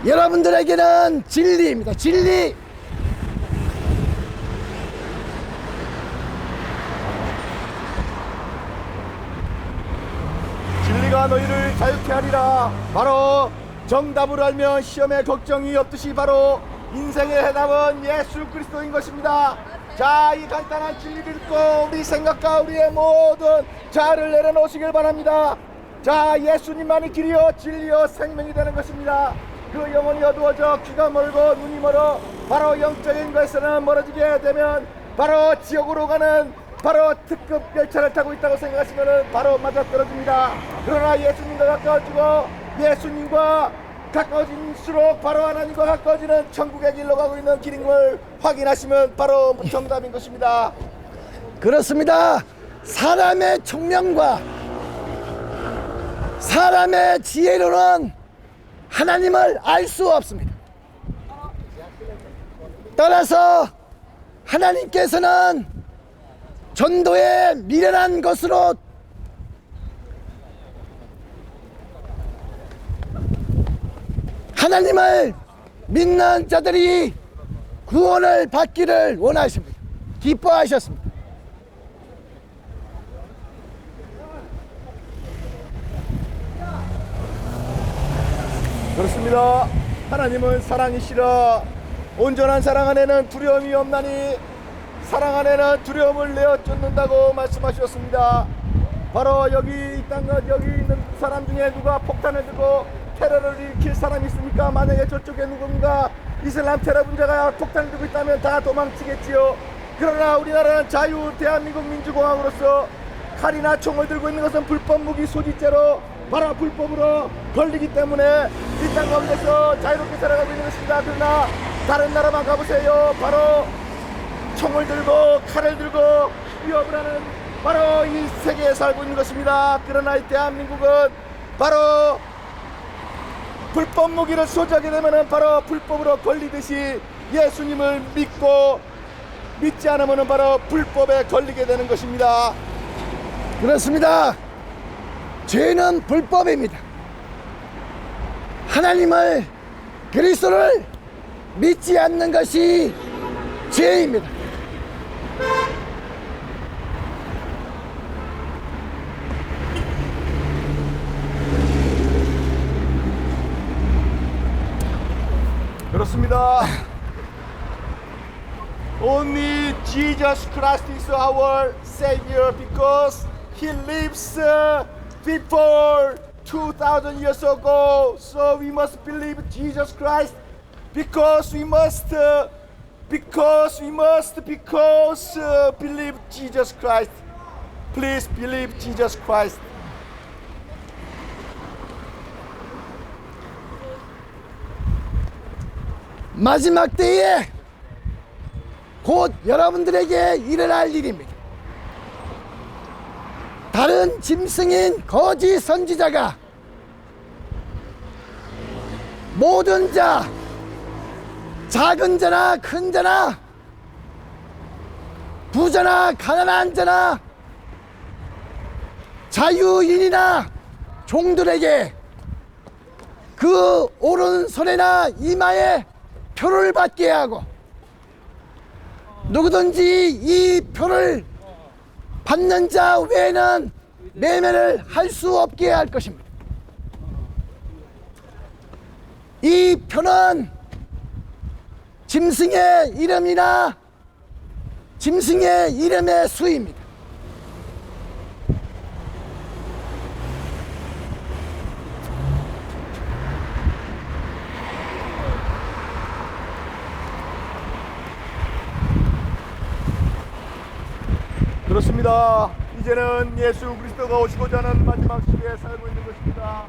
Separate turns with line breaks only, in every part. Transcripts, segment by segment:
여러분들에게는 진리입니다. 진리.
진리가 너희를 자유케 하리라. 바로 정답을 알면 시험에 걱정이 없듯이 바로 인생의 해답은 예수 그리스도인 것입니다. 자, 이 간단한 진리를 듣고 우리 생각과 우리의 모든 자아를 내려놓으시길 바랍니다. 자, 예수님만이 길이요 진리요 생명이 되는 것입니다. 그 영혼이 어두워져 귀가 멀고 눈이 멀어 바로 영적인 것에서는 멀어지게 되면 바로 지옥으로 가는 바로 특급 열차를 타고 있다고 생각하시면 바로 맞아떨어집니다. 그러나 예수님과 가까워지고 예수님과 가까워질수록 바로 하나님과 가까워지는 천국의 길로 가고 있는 길인 걸 확인하시면 바로 정답인 것입니다.
그렇습니다. 사람의 총명과 사람의 지혜로는 하나님을 알 수 없습니다. 따라서 하나님께서는 전도에 미련한 것으로 하나님을 믿는 자들이 구원을 받기를 원하십니다. 기뻐하셨습니다.
그렇습니다. 하나님은 사랑이시라. 온전한 사랑 안에는 두려움이 없나니 사랑 안에는 두려움을 내어 쫓는다고 말씀하셨습니다. 바로 여기 이 땅과 여기 있는 사람 중에 누가 폭탄을 들고 테러를 일으킬 사람이 있습니까? 만약에 저쪽에 누군가 이슬람 테러 분자가 폭탄을 들고 있다면 다 도망치겠지요. 그러나 우리나라는 자유 대한민국 민주공화국으로서 칼이나 총을 들고 있는 것은 불법 무기 소지죄로 바로 불법으로 걸리기 때문에 이 땅 가운데서 자유롭게 살아가고 있는 것입니다. 그러나 다른 나라만 가보세요. 바로 총을 들고 칼을 들고 위협을 하는 바로 이 세계에 살고 있는 것입니다. 그러나 이 대한민국은 바로 불법 무기를 소지하게 되면 바로 불법으로 걸리듯이 예수님을 믿고 믿지 않으면 바로 불법에 걸리게 되는 것입니다.
그렇습니다. 죄는 불법입니다. 하나님을 그리스도를 믿지 않는 것이 죄입니다.
그렇습니다. Only Jesus Christ is our Savior because He lives before 2,000 years ago. So we must believe Jesus Christ because we must believe Jesus Christ. Please believe Jesus Christ.
마지막 때에 곧 여러분들에게 일어날 일입니다. 다른 짐승인 거짓 선지자가 모든 자, 작은 자나 큰 자나 부자나 가난한 자나 자유인이나 종들에게 그 오른손이나 이마에 표를 받게 하고 누구든지 이 표를 받는 자 외에는 매매를 할 수 없게 할 것입니다. 이 표는 짐승의 이름이나 짐승의 이름의 수입니다.
그렇습니다. 이제는 예수 그리스도가 오시고자 하는 마지막 시대에 살고 있는 것입니다.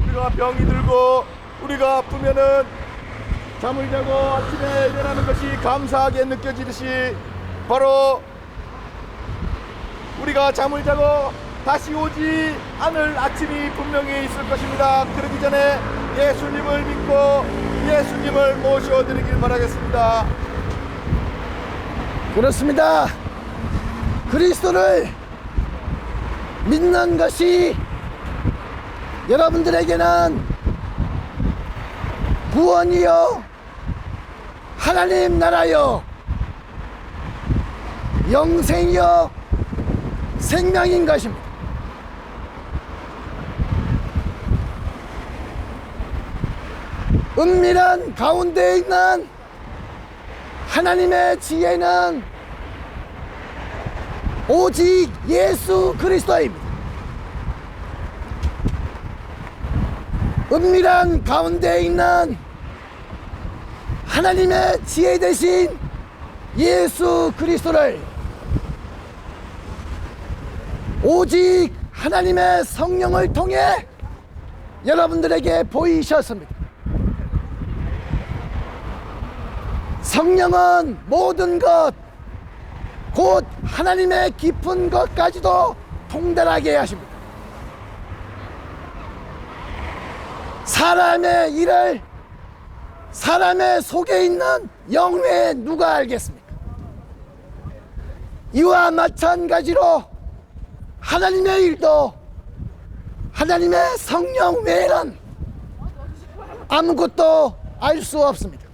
우리가 병이 들고 우리가 아프면은 잠을 자고 아침에 일어나는 것이 감사하게 느껴지듯이 바로 우리가 잠을 자고 다시 오지 않을 아침이 분명히 있을 것입니다. 그러기 전에 예수님을 믿고 예수님을 모셔드리길 바라겠습니다.
그렇습니다. 그리스도를 믿는 것이 여러분들에게는 구원이요 하나님 나라요 영생이요 생명인 것입니다. 은밀한 가운데 있는 하나님의 지혜는 오직 예수 그리스도입니다. 은밀한 가운데 있는 하나님의 지혜 대신 예수 그리스도를 오직 하나님의 성령을 통해 여러분들에게 보이셨습니다. 성령은 모든 것, 곧 하나님의 깊은 것까지도 통달하게 하십니다. 사람의 일을 사람의 속에 있는 영 외에 누가 알겠습니까? 이와 마찬가지로 하나님의 일도 하나님의 성령 외에는 아무것도 알 수 없습니다.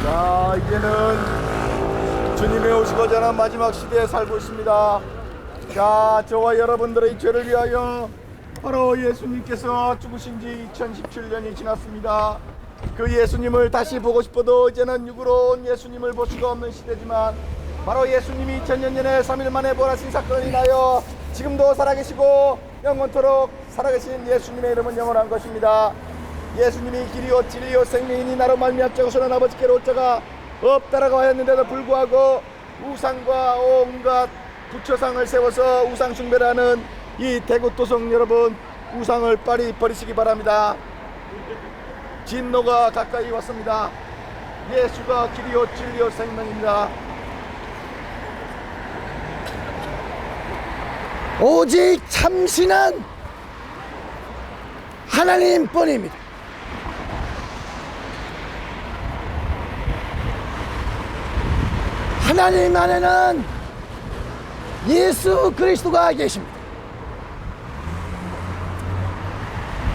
자, 이제는 주님의 오시고자 하는 마지막 시대에 살고 있습니다. 자, 저와 여러분들의 죄를 위하여 바로 예수님께서 죽으신 지 2017년이 지났습니다. 그 예수님을 다시 보고 싶어도 이제는 육으로 온 예수님을 볼 수가 없는 시대지만 바로 예수님이 2000년 전에 3일 만에 부활하신 사건을 인하여 지금도 살아계시고 영원토록 살아계신 예수님의 이름은 영원한 것입니다. 예수님이 길이요 진리요 생명이니 나로 말미암자고서는 아버지께로 올 자가 없다라고 하였는데도 불구하고 우상과 온갖 부처상을 세워서 우상 숭배를 하는 이 대구도성 여러분, 우상을 빨리 버리시기 바랍니다. 진노가 가까이 왔습니다. 예수가 길이요 진리요 생명입니다.
오직 참신한 하나님뿐입니다. 하나님 안에는 예수 그리스도가 계십니다.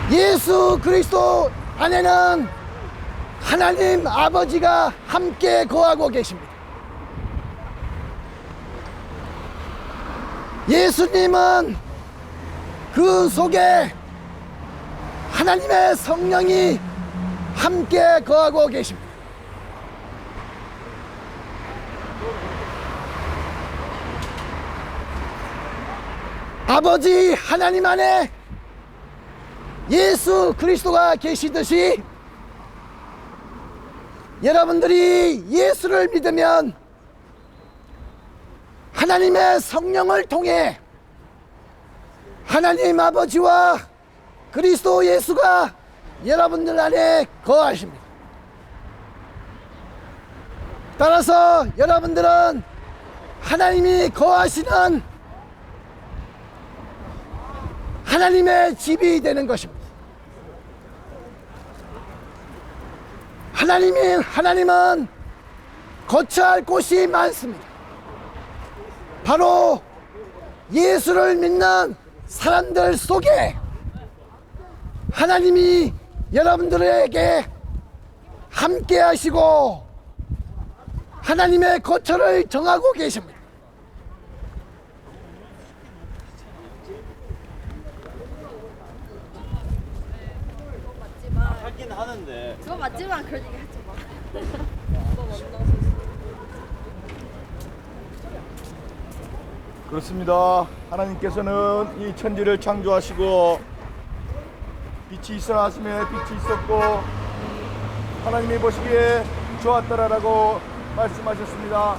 예수 그리스도 안에는 하나님 아버지가 함께 거하고 계십니다. 예수님은 그 속에 하나님의 성령이 함께 거하고 계십니다. 아버지 하나님 안에 예수 그리스도가 계시듯이 여러분들이 예수를 믿으면 하나님의 성령을 통해 하나님 아버지와 그리스도 예수가 여러분들 안에 거하십니다. 따라서 여러분들은 하나님이 거하시는 하나님의 집이 되는 것입니다. 하나님은 거처할 곳이 많습니다. 바로 예수를 믿는 사람들 속에 하나님이 여러분들에게 함께 하시고 하나님의 거처를 정하고 계십니다.
하긴 하는데
그거 맞지만 그런 얘기 하지 마.
그렇습니다. 하나님께서는 이 천지를 창조하시고 빛이 있으라 하심에 빛이 있었고 하나님이 보시기에 좋았더라라고 말씀하셨습니다.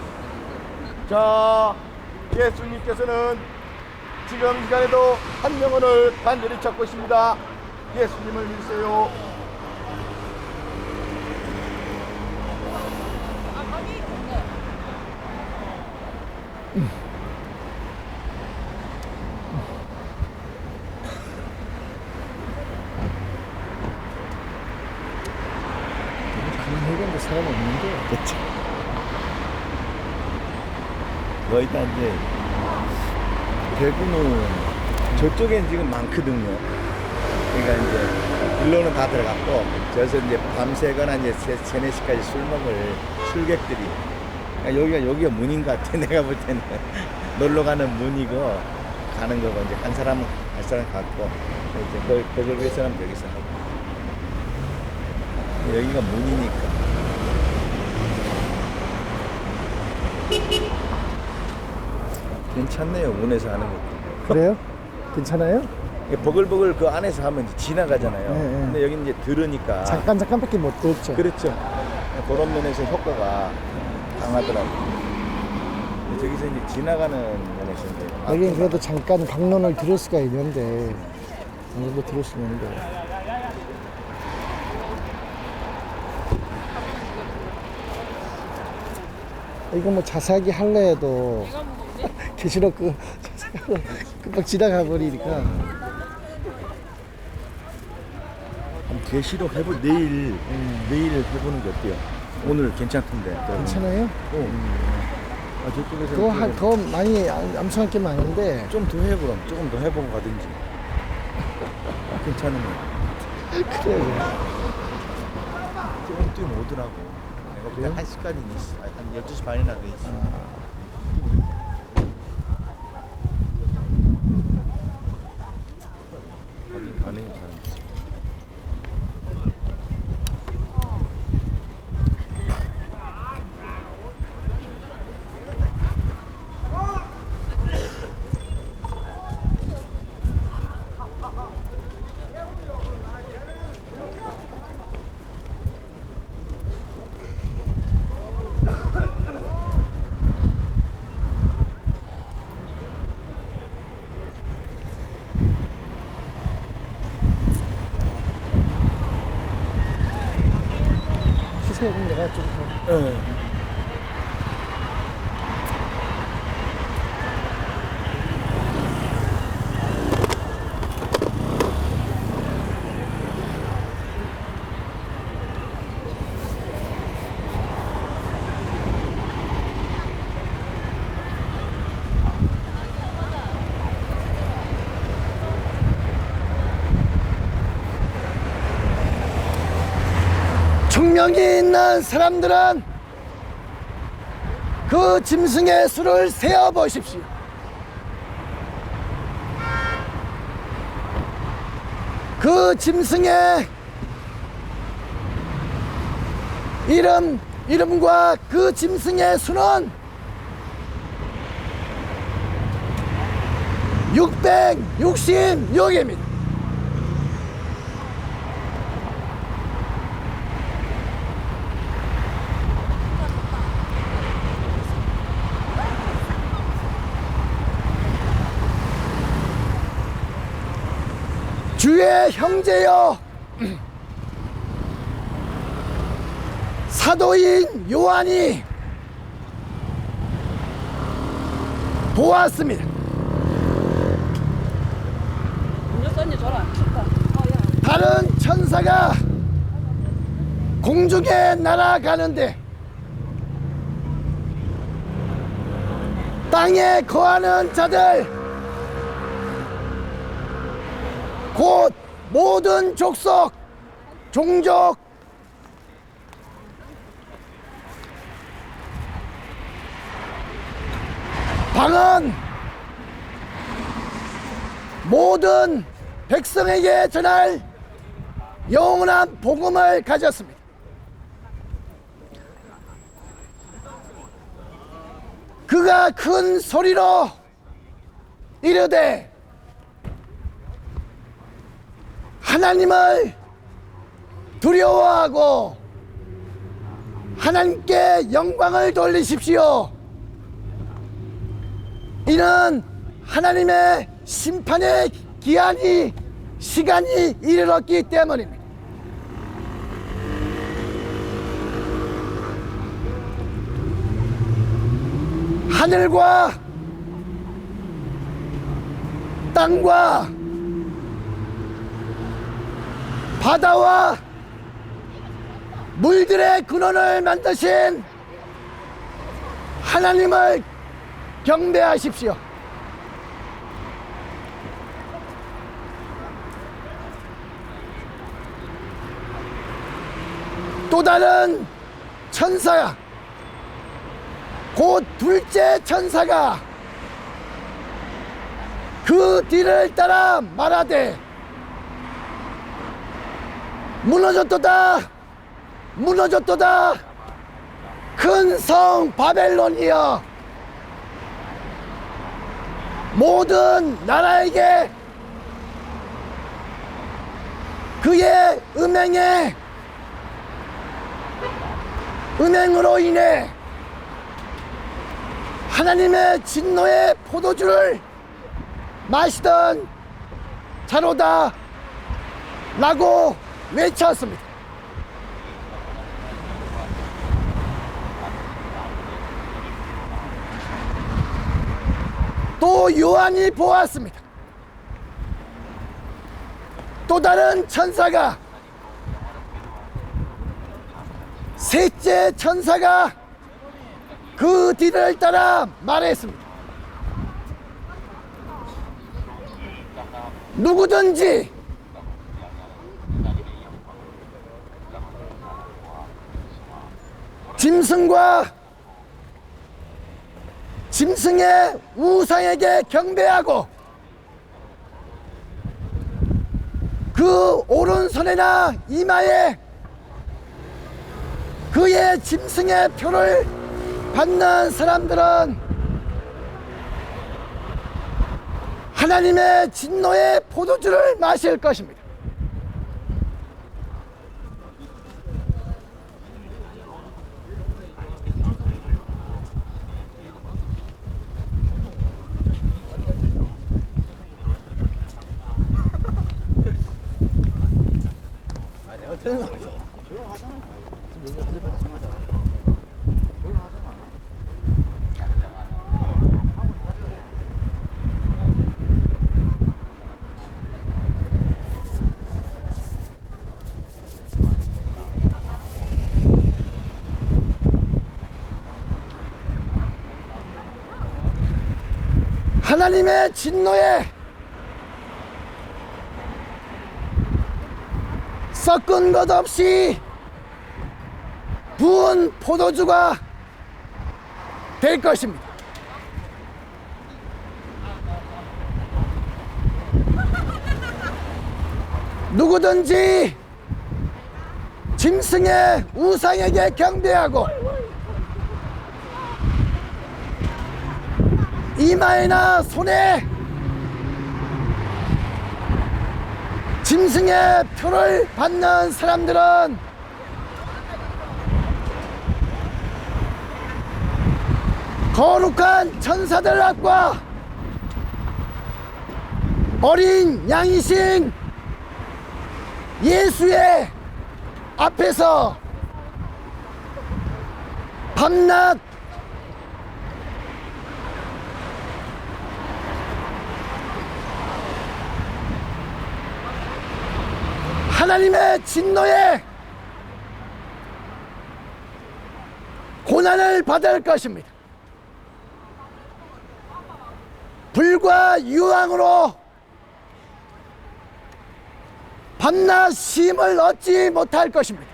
자, 예수님께서는 지금 이 시간에도 한 영혼을 간절히 찾고 있습니다. 예수님을 믿으세요.
가는 해변도 사람 없는데. 그렇죠.
일단 이제 대구는 저쪽엔 지금 많거든요. 그러니까 이제 일로는 다 들어갔고 저기서 이제 밤새거나 이제 3, 4시까지 술 먹을 술객들이 그러니까 여기가 문인 것 같아. 내가 볼 때는 놀러 가는 문이고 가는 거고 이제 한 사람은 할 사람 갖고 이제 그걸 위해서는 여기서 하고 여기가 문이니까. 괜찮네요. 문에서 하는 거.
그래요? 괜찮아요?
버글버글 그 안에서 하면 이제 지나가잖아요.
네, 네.
근데 여기 이제 들으니까.
잠깐밖에 못 들었죠.
그렇죠. 그런 면에서 효과가 강하더라고요. 저기서 이제 지나가는 면에서 이제.
여긴 그래도 잠깐 강론을 들을 수가 있는데 어느 정도 들을 수 있는데. 이거 뭐 자세하게 할래 해도 계시록 그 금방 지나가 버리니까.
계시록 내일 해보는 게 어때요? 오늘 괜찮던데.
괜찮아요?
저쪽에서
그거 더 많이 암송할 게 많은데.
좀 더 해 그럼 조금 더 해보고 가든지. 괜찮으면.
그래요.
조금 뛰면 오더라고. 내가 볼때 1시까지는 있어. 한 12시 반이나 돼 있어. 가긴 가네요, 사람.
그럼 내가 좀 더. 총명이 있는 사람들은 그 짐승의 수를 세어 보십시오. 그 짐승의 이름과 그 짐승의 수는 666입니다. 주의 형제여, 사도인 요한이 보았습니다. 다른 천사가 공중에 날아가는데 땅에 거하는 자들 곧 모든 족속, 종족, 방언, 모든 백성에게 전할 영원한 복음을 가졌습니다. 그가 큰 소리로 이르되 하나님을 두려워하고 하나님께 영광을 돌리십시오. 이는 하나님의 심판의 시간이 이르렀기 때문입니다. 하늘과 땅과 바다와 물들의 근원을 만드신 하나님을 경배하십시오. 또 다른 천사가, 곧 둘째 천사가 그 뒤를 따라 말하되, 무너졌도다, 무너졌도다, 큰 성 바벨론이여, 모든 나라에게 그의 음행으로 인해 하나님의 진노의 포도주를 마시던 자로다 라고 외쳤습니다. 또 요한이 보았습니다. 또 다른 천사가, 셋째 천사가 그 뒤를 따라 말했습니다. 누구든지 짐승의 우상에게 경배하고 그 오른손이나 이마에 그의 짐승의 표를 받는 사람들은 하나님의 진노의 포도주를 마실 것입니다. 하나님의 진노에 섞은 것 없이 부은 포도주가 될 것입니다. 누구든지 짐승의 우상에게 경배하고 이마에나 손에 짐승의 표를 받는 사람들은 거룩한 천사들 앞과 어린 양이신 예수의 앞에서 밤낮 하나님의 진노에 고난을 받을 것입니다. 불과 유황으로 밤낮 쉼을 얻지 못할 것입니다.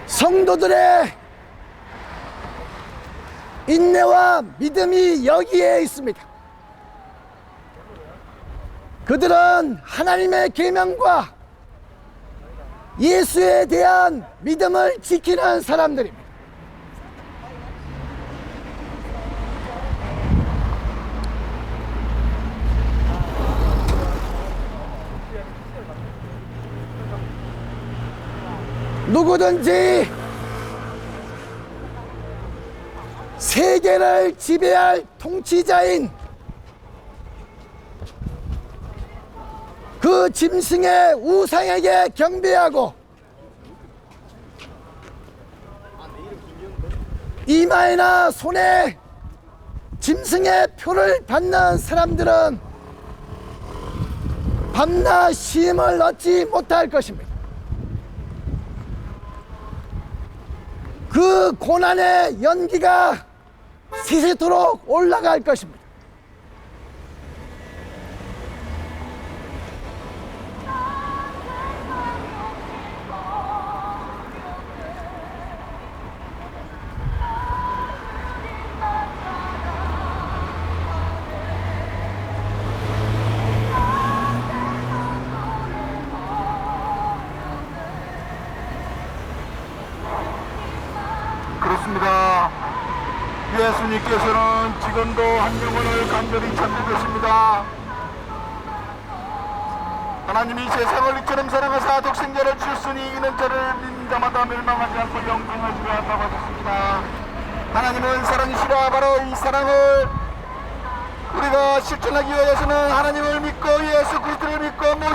성도들의 인내와 믿음이 여기에 있습니다. 그들은 하나님의 계명과 예수에 대한 믿음을 지키는 사람들입니다. 누구든지 세계를 지배할 통치자인 그 짐승의 우상에게 경배하고 이마에나 손에 짐승의 표를 받는 사람들은 밤낮 쉼을 얻지 못할 것입니다. 그 고난의 연기가 세세토록 올라갈 것입니다.
그렇습니다. 예수님께서는 지금도 한 영혼을 간절히 찾고 계십니다. 하나님이 세상을 이처럼 사랑하사 독생자를 주셨으니 이는 저를 믿는 자마다 멸망하지 않고 영생을 주려 한다고 하셨습니다. 하나님은 사랑이시라. 바로 이 사랑을 우리가 실천하기 위해서는 하나님을 믿고 예수 그리스도를 믿고